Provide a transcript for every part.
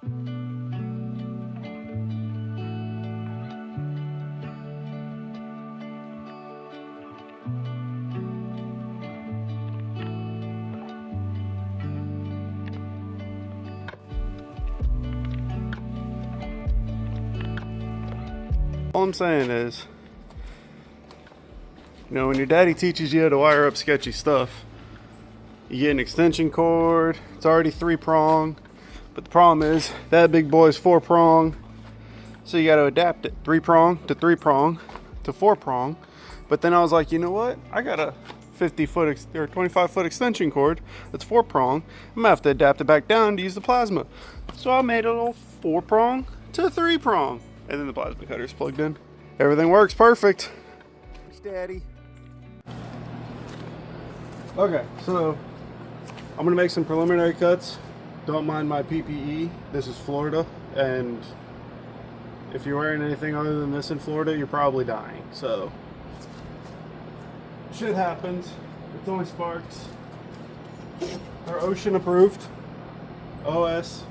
All I'm saying is, when your daddy teaches you how to wire up sketchy stuff, you get an extension cord, it's already 3-prong, but the problem is that big boy's 4-prong, so you got to adapt it 3-prong to 3-prong to 4-prong. But then I was like, you know what? I got a 50-foot or 25-foot extension cord that's 4-prong. I'm gonna have to adapt it back down to use the plasma. So I made a little 4-prong to 3-prong, and then the plasma cutter's plugged in. Everything works perfect. Thanks, Daddy. Okay, so I'm gonna make some preliminary cuts. Don't mind my PPE. This is Florida, and if you're wearing anything other than this in Florida, you're probably dying. So shit happens. It's only sparks. They're ocean approved. OSHAN,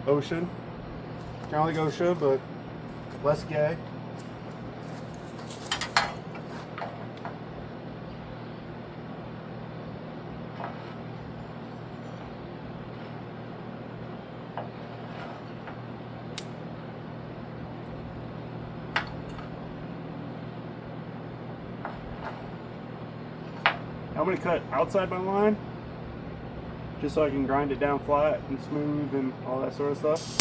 ocean. Kind of like OSHA, but less gay. I'm going to cut outside my line just so I can grind it down flat and smooth and all that sort of stuff.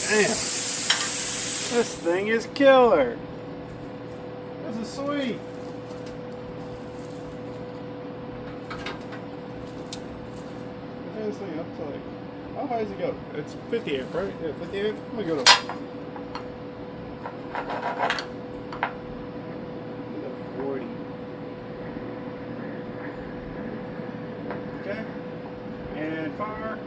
Damn, this thing is killer. This is sweet. This thing up to like, how high does it go? It's 50 amp, right? Yeah, 50 amp. I'm gonna go to 40. Okay. And fire.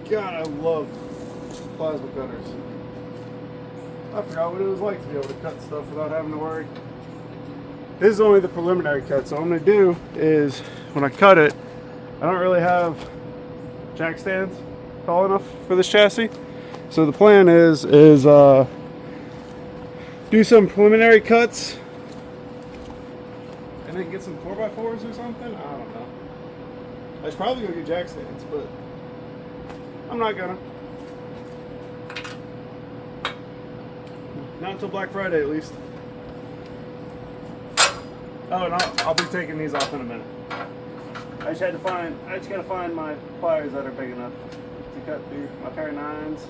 God, I love plasma cutters. I forgot what it was like to be able to cut stuff without having to worry. This is only the preliminary cut, so what I'm going to do is when I cut it, I don't really have jack stands tall enough for this chassis. So the plan is do some preliminary cuts and then get some 4x4s or something. I don't know. I should probably go get jack stands, but I'm not gonna. Not until Black Friday, at least. Oh, and I'll be taking these off in a minute. I just gotta find my pliers that are big enough to cut through my pair of 9s.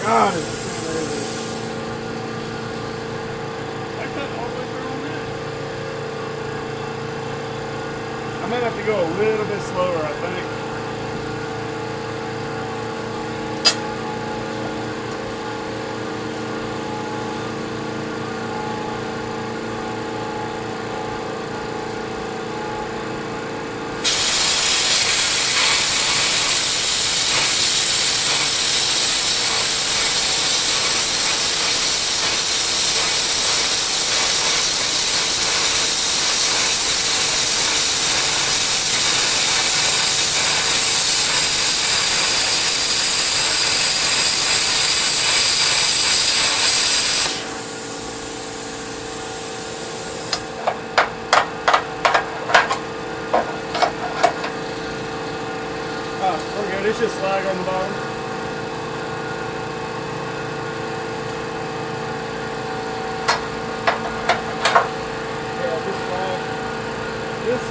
God, it's amazing. I cut all the way through on that. I might have to go a little bit slower, I think.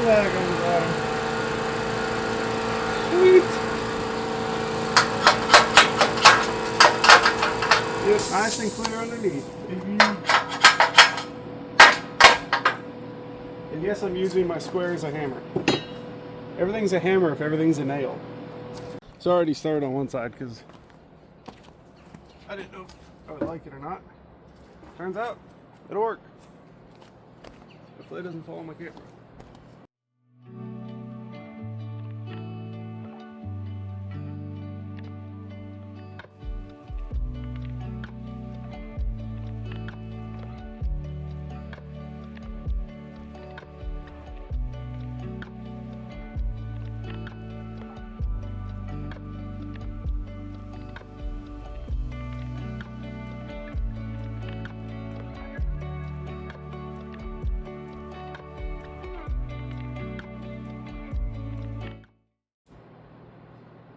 slag on the bottom. Sweet. Yep, nice and clear underneath. And yes, I'm using my square as a hammer. Everything's a hammer if everything's a nail. It's already started on one side because I didn't know if I would like it or not. Turns out it'll work. Hopefully it doesn't fall on my camera.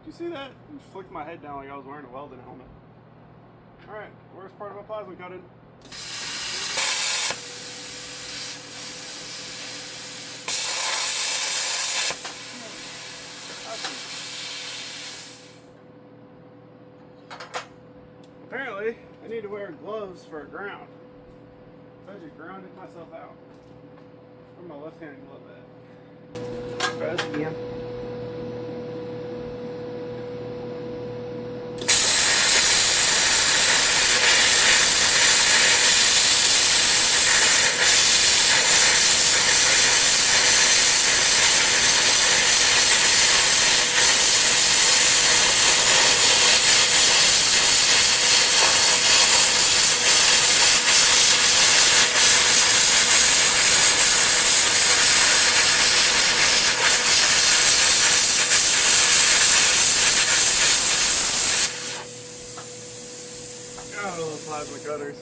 Did you see that? I just flicked my head down like I was wearing a welding helmet. Alright, worst part of my plasma cutting. Apparently, I need to wear gloves for a ground. So I just grounded myself out. Where's my left-handed glove at? Try this again. God, I love plasma cutters.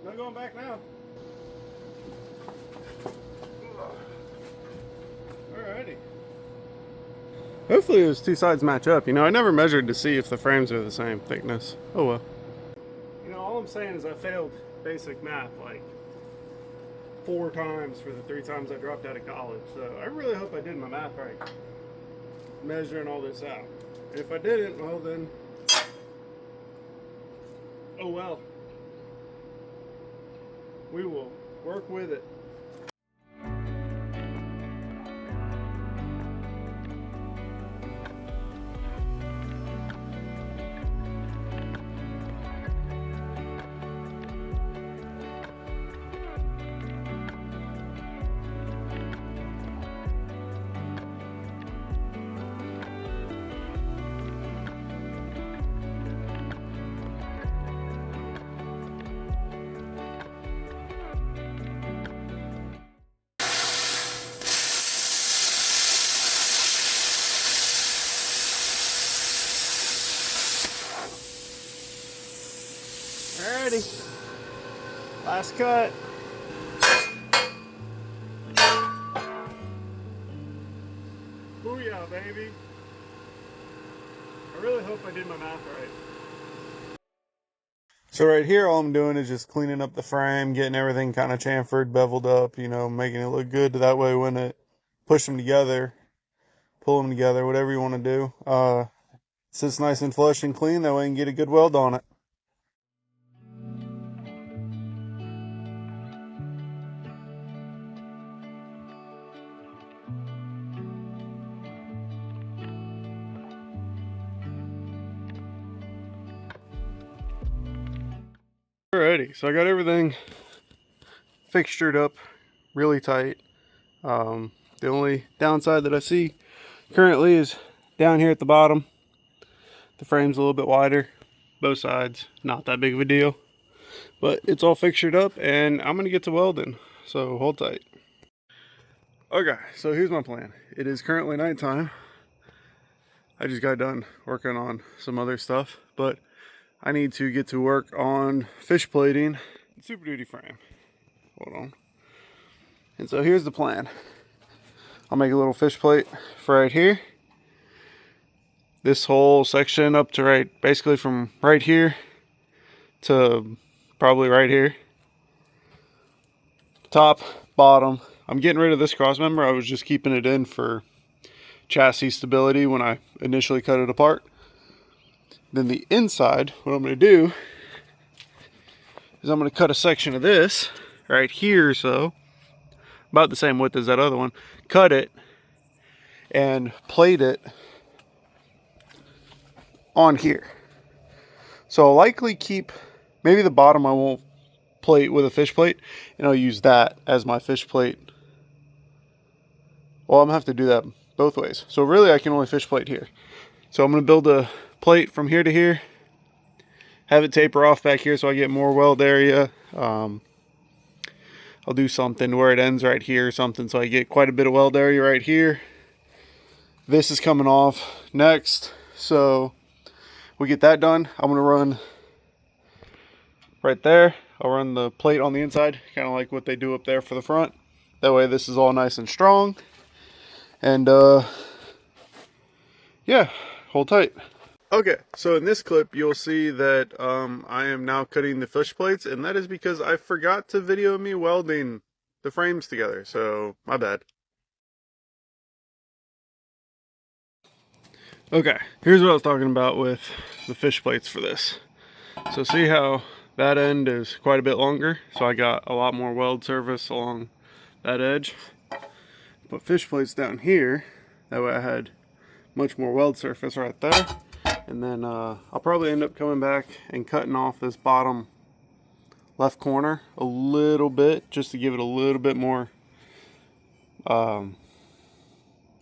No going back now. Alrighty. Hopefully those two sides match up. You know, I never measured to see if the frames are the same thickness. Oh well. You know, all I'm saying is I failed basic math like 4 times for the 3 times I dropped out of college. So I really hope I did my math right, measuring all this out. And if I didn't, well then, oh well. We will work with it. Alrighty, last cut. Booyah, baby. I really hope I did my math right. So right here, all I'm doing is just cleaning up the frame, getting everything kind of chamfered, beveled up, you know, making it look good. That way when it push them together, pull them together, whatever you want to do, sits nice and flush and clean. That way you can get a good weld on it. Alrighty, so I got everything fixtured up really tight. The only downside that I see currently is down here at the bottom. The frame's a little bit wider, both sides, not that big of a deal. But it's all fixtured up and I'm gonna get to welding, so hold tight. Okay, so here's my plan. It is currently nighttime. I just got done working on some other stuff, but I need to get to work on fish plating the Super Duty frame. Hold on. And so here's the plan. I'll make a little fish plate for right here. This whole section up to right, basically from right here to probably right here. Top, bottom. I'm getting rid of this cross member. I was just keeping it in for chassis stability when I initially cut it apart. Then the inside, what I'm going to do is I'm going to cut a section of this right here, so about the same width as that other one. Cut it and plate it on here. So I'll likely keep, maybe the bottom I won't plate with a fish plate, and I'll use that as my fish plate. Well, I'm gonna have to do that both ways. So really I can only fish plate here. So I'm gonna build a plate from here to here, have it taper off back here so I get more weld area. I'll do something where it ends right here or something so I get quite a bit of weld area right here. This is coming off next, so we get that done. I'm gonna run right there. I'll run the plate on the inside, kind of like what they do up there for the front. That way this is all nice and strong. And yeah, hold tight. Okay, so in this clip you'll see that I am now cutting the fish plates, and that is because I forgot to video me welding the frames together, so my bad. Okay, here's what I was talking about with the fish plates for this. So see how that end is quite a bit longer, so I got a lot more weld surface along that edge. Put fish plates down here, that way I had much more weld surface right there. And then I'll probably end up coming back and cutting off this bottom left corner a little bit, just to give it a little bit more, well,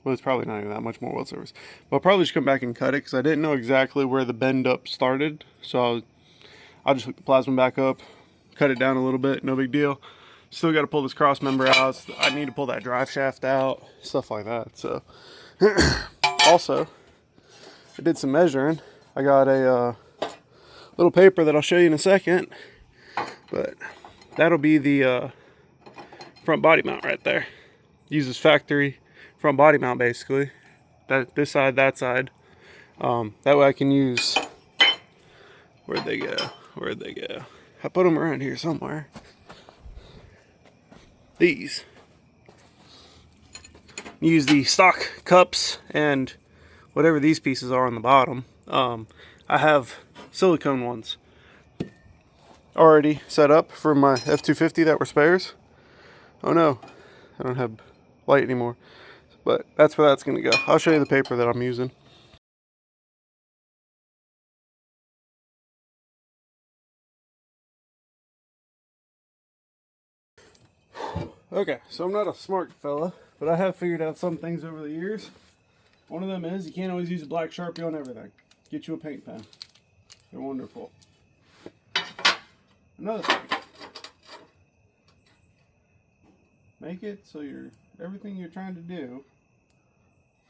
it's probably not even that much more weld surface. But I'll probably just come back and cut it, because I didn't know exactly where the bend up started. So I'll just hook the plasma back up, cut it down a little bit, no big deal. Still got to pull this cross member out. I need to pull that drive shaft out, stuff like that. So also, I did some measuring. I got a little paper that I'll show you in a second, but that'll be the front body mount right there. Uses factory front body mount basically. This side, that side. That way I can use, where'd they go? Where'd they go? I put them around here somewhere. These. Use the stock cups and whatever these pieces are on the bottom. I have silicone ones already set up for my F250 that were spares. Oh no, I don't have light anymore. But that's where that's going to go. I'll show you the paper that I'm using. Okay, so I'm not a smart fella, but I have figured out some things over the years. One of them is you can't always use a black Sharpie on everything. Get you a paint pen. They're wonderful. Another thing. Make it so everything you're trying to do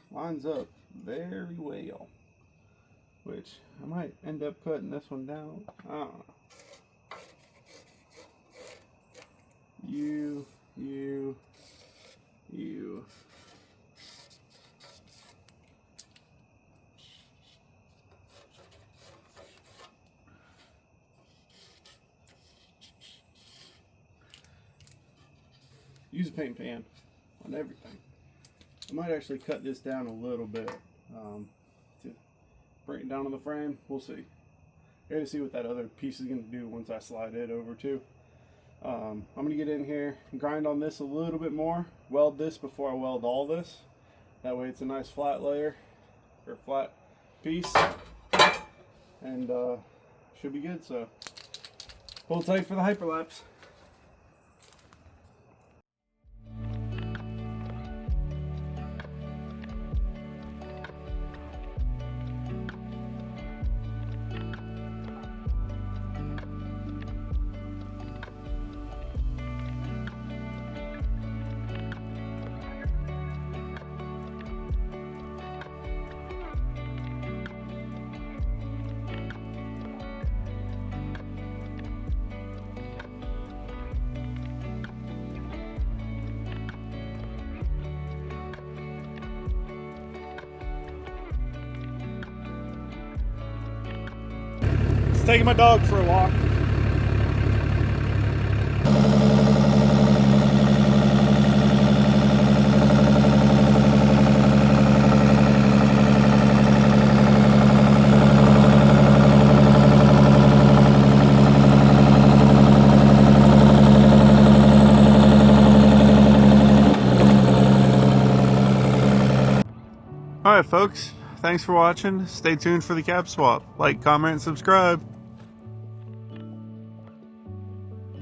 lines up very well. Which I might end up cutting this one down. I don't know. You. Use a paint pan on everything. I might actually cut this down a little bit to bring it down on the frame. We'll see. I gotta see what that other piece is gonna do once I slide it over too. I'm gonna get in here and grind on this a little bit more. Weld this before I weld all this. That way it's a nice flat layer or flat piece, and should be good. So Hold tight for the hyperlapse. Taking my dog for a walk. Alright folks, thanks for watching. Stay tuned for the cap swap. Like, comment, and subscribe.